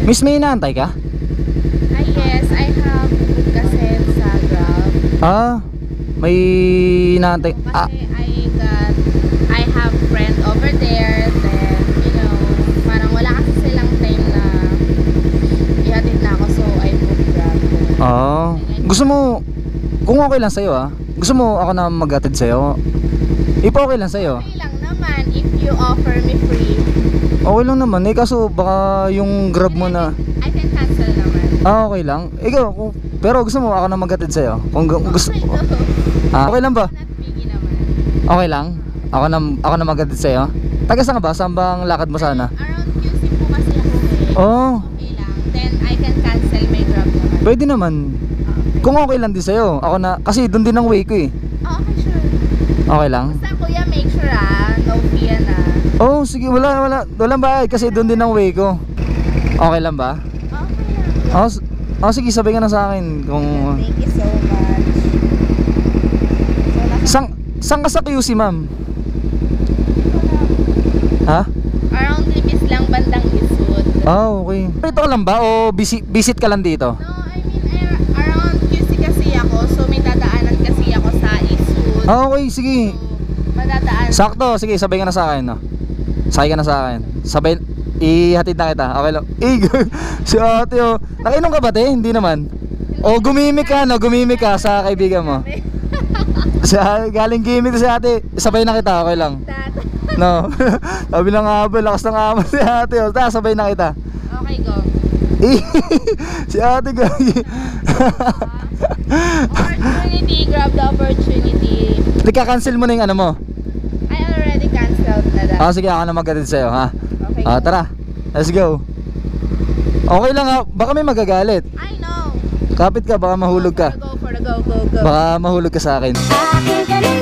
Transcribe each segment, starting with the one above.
Miss, may inaantay ka? Yes, I have book kasi sa Grab. May inaantay. Kasi I have friend over there, then, you know, parang wala kasi silang time na ihatid na ako, so I book Grab. Gusto mo, kung okay lang sa'yo gusto mo ako na mag-atid sa'yo? Okay lang sa'yo? Okay lang naman, if you offer me free. Okay lang naman, kaso baka yung Grab mo na I can cancel naman. okay lang. Ikaw, pero gusto mo ako na mag-atid sa'yo? Kung gusto Okay, go. okay lang ba? Not biggie naman. Okay lang? Ako na mag-atid sa'yo? Taga saan ka ba? Saan bang lakad mo sana? Around QC po kasi ako Okay lang. Then I can cancel my Grab naman. Pwede naman. Kung okay lang din sa'yo. Ako na, kasi doon din ang way ko Okay, sure. Okay lang? Basta kuya, make sure no fee na. Sige, walang bayad kasi doon din ang way ko. Okay lang ba? Okay lang. Sige, sabay ka na sa akin kung... Thank you so much. Saan ka sa QC, ma'am? Ha? Around Libis lang, bandang Eastwood. Okay. Ito ka lang ba o visit ka lang dito? No, I mean around QC kasi ako, so may dadaanan kasi ako sa Eastwood. Okay, sige. So, madadaan. Sakto, sige, sabay ka na sa akin, Sakay ka na sa akin. Sabay, ihatid na kita. Okay lang. Si ate Nakinom ka ba, te? Hindi naman. Gumimik ka sa kaibigan mo. Galing gimmick si ate. Sabay na kita, okay lang. No. Sabi lang lakas ng amo si ate. Sabay na kita. Okay, go. Si ate gagi. Opportunity, grab the opportunity. Ika-cancel mo na yung ano mo. I already canceled na that. Sige, ako na mag-atid sa'yo, ha? Okay. Tara, let's go. Okay lang baka may magagalit. I know. Kapit ka, baka mahulog ka. Go. Baka mahulog ka sa akin. Akin ka na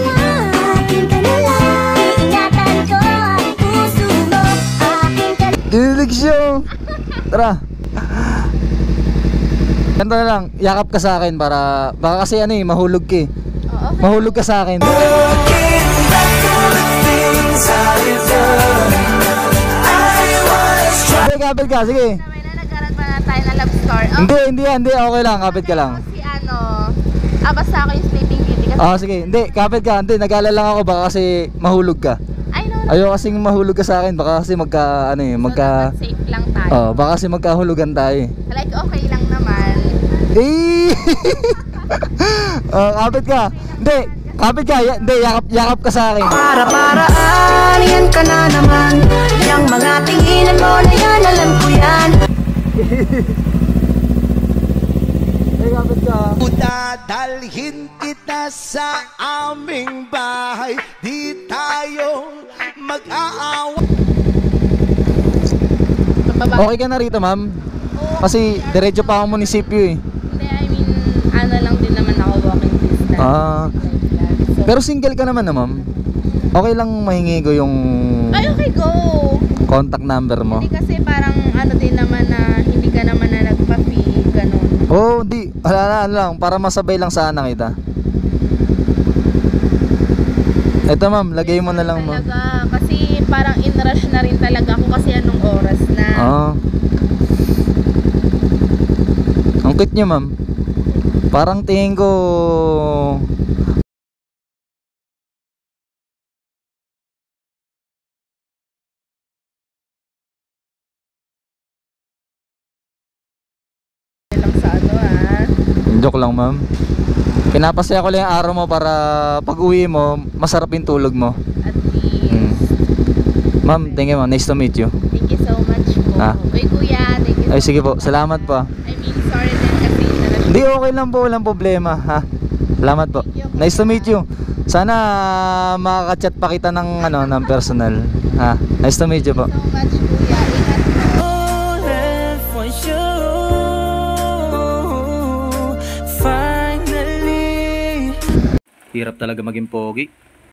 lang, iingatan ko ang puso mo. Akin ka na. Kinilig siya. Tara. Ganto na lang, yakap ka sa akin para baka kasi mahulog ka Okay. Mahulog ka sa akin. Kapit ka, sige. May nagkaroon pa na tayo na love story. Hindi, okay lang, kapit ka lang. Si basta ako yung sleeping beauty kasi. Sige, hindi, kapit ka. Hindi, nag-alala lang ako baka kasi mahulog ka. I know. Ayaw kasing mahulog ka sa akin, baka kasi Dapat safe lang tayo. baka kasi magkahulugan tayo. Like okay lang naman. Kapit ka. Hindi, kapit ka. Hindi, yakap ka sa akin. Para-paraan, yan ka na naman. Yang mga tinginan mo na yan, alam ko yan. Kapit ka. Dadalhin kita sa aming bahay, di tayo mag-aawa. Okay ka na rito, ma'am? Kasi diretso pa ako munisipyo Hindi, I mean, lang din naman ako walking distance. Like that. So, Pero single ka naman ma'am? Okay lang mahingi ko yung okay, go. contact number mo? Hindi kasi parang din naman na hindi ka naman na nagpa-fee, ganun. Di. Wala lang. Para masabay lang sana kita. Ito ma'am, lagay mo na lang ma'am. Talaga, kasi parang in-rush na rin talaga ako kasi anong oras na. Ang cute nyo ma'am. Parang tingin ko Lang sa joke lang ma'am. Pinapasaya ko lang yung araw mo para pag uwi mo, masarap yung tulog mo. At least. Ma'am, thank you ma'am. Nice to meet you. Thank you so much po. Uy kuya, thank you so Ay sige po, much. salamat po. I mean, sorry din kasi in-rush. Hindi, okay lang po, walang problema ha. Salamat po. Nice to meet you. Sana makaka-chat pa kita ng personal. Ha. Nice to meet you po. So much kuya. Ingat po. Hirap talaga maging pogi.